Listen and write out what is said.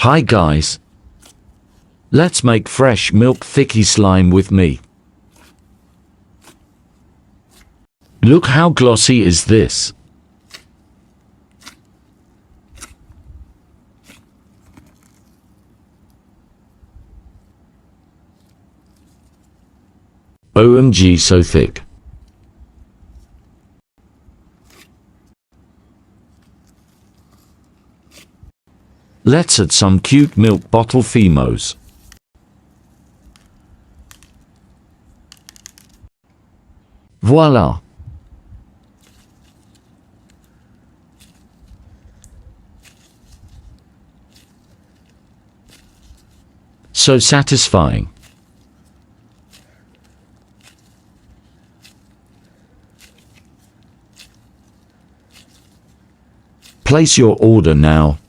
Hi guys. Let's make fresh milk thickie slime with me. Look how glossy is this. OMG, so thick. Let's add some cute milk bottle phemos. Voila! So satisfying. Place your order now.